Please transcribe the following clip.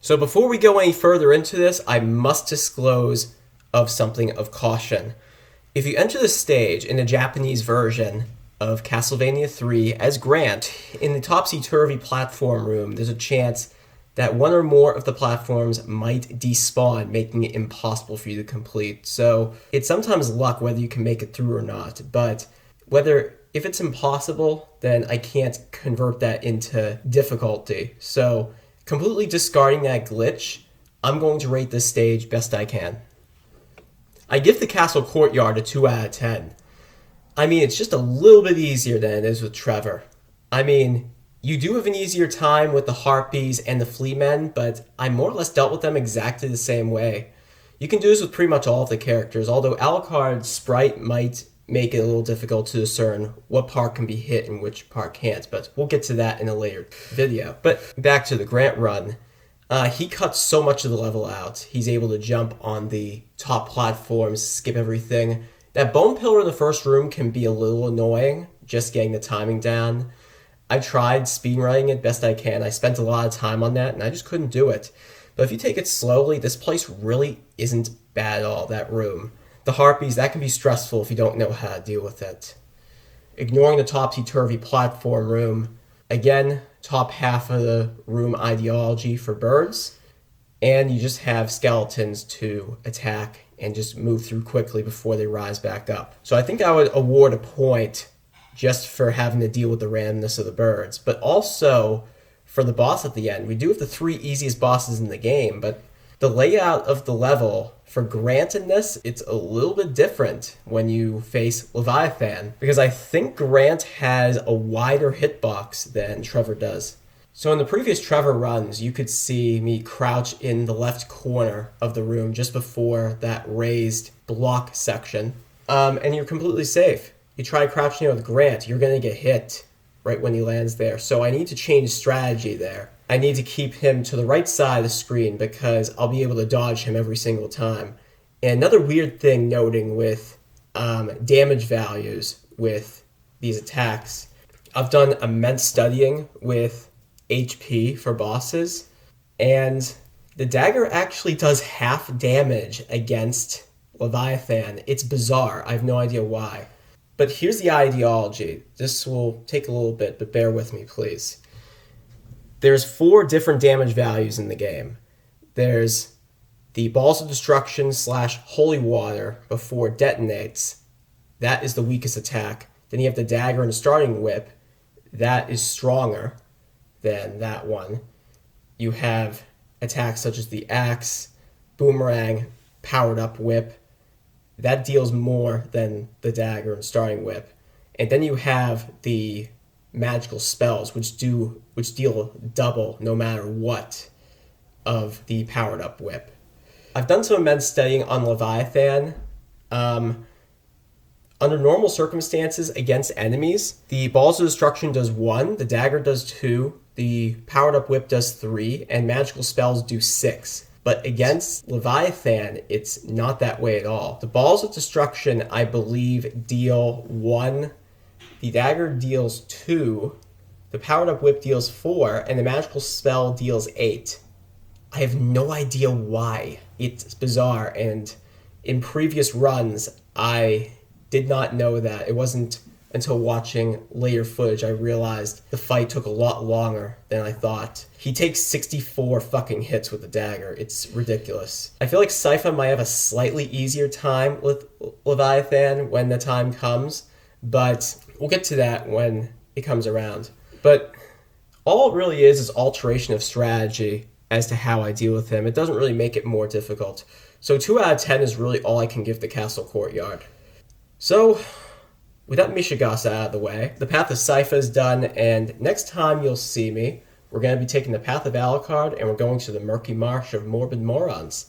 So before we go any further into this, I must disclose of something of caution. If you enter the stage in the Japanese version of Castlevania 3 as Grant, in the topsy-turvy platform room, there's a chance that one or more of the platforms might despawn, making it impossible for you to complete. So it's sometimes luck whether you can make it through or not, but if it's impossible, then I can't convert that into difficulty. So completely discarding that glitch, I'm going to rate this stage best I can. I give the castle courtyard a 2 out of 10. I mean, it's just a little bit easier than it is with Trevor. I mean, you do have an easier time with the Harpies and the Flea Men, but I more or less dealt with them exactly the same way. You can do this with pretty much all of the characters, although Alucard's sprite might make it a little difficult to discern what part can be hit and which part can't, but we'll get to that in a later video. But back to the Grant run. He cuts so much of the level out. He's able to jump on the top platforms, skip everything. That bone pillar in the first room can be a little annoying, just getting the timing down. I tried speedrunning it best I can. I spent a lot of time on that, and I just couldn't do it. But if you take it slowly, this place really isn't bad at all, that room. The Harpies, that can be stressful if you don't know how to deal with it. Ignoring the topsy-turvy platform room, again, top half of the room ideology for birds, and you just have skeletons to attack and just move through quickly before they rise back up. So I think I would award a point just for having to deal with the randomness of the birds, but also for the boss at the end. We do have the 3 easiest bosses in the game, but the layout of the level for Grant in this, it's a little bit different when you face Leviathan, because I think Grant has a wider hitbox than Trevor does. So in the previous Trevor runs, you could see me crouch in the left corner of the room just before that raised block section, and you're completely safe. You try crouching with Grant, you're going to get hit right when he lands there. So I need to change strategy there. I need to keep him to the right side of the screen because I'll be able to dodge him every single time. And another weird thing noting with damage values with these attacks, I've done immense studying with HP for bosses, and the dagger actually does half damage against Leviathan. It's bizarre. I have no idea why. But here's the ideology. This will take a little bit, but bear with me, please. There's 4 different damage values in the game. There's the Balls of Destruction / Holy Water before it detonates. That is the weakest attack. Then you have the Dagger and Starting Whip. That is stronger than that one. You have attacks such as the Axe, Boomerang, Powered Up Whip. That deals more than the Dagger and Starting Whip. And then you have the magical spells, which deal double no matter what of the Powered Up Whip. I've done some immense studying on Leviathan. Under normal circumstances against enemies, the Balls of Destruction does 1, the Dagger does 2, the Powered Up Whip does 3, and magical spells do 6. But against Leviathan, it's not that way at all. The Balls of Destruction, I believe, deal 1, the Dagger deals 2, the Powered Up Whip deals 4, and the magical spell deals 8. I have no idea why. It's bizarre, and in previous runs, I did not know that. It wasn't until watching later footage I realized the fight took a lot longer than I thought. He takes 64 fucking hits with the dagger. It's ridiculous. I feel like Sypha might have a slightly easier time with Leviathan when the time comes, but we'll get to that when it comes around. But all it really is alteration of strategy as to how I deal with him. It doesn't really make it more difficult. So 2 out of 10 is really all I can give the Castle Courtyard. So, with that Mishagasa out of the way, the Path of Sypha is done, and next time you'll see me, we're going to be taking the Path of Alucard, and we're going to the Murky Marsh of Morbid Morons.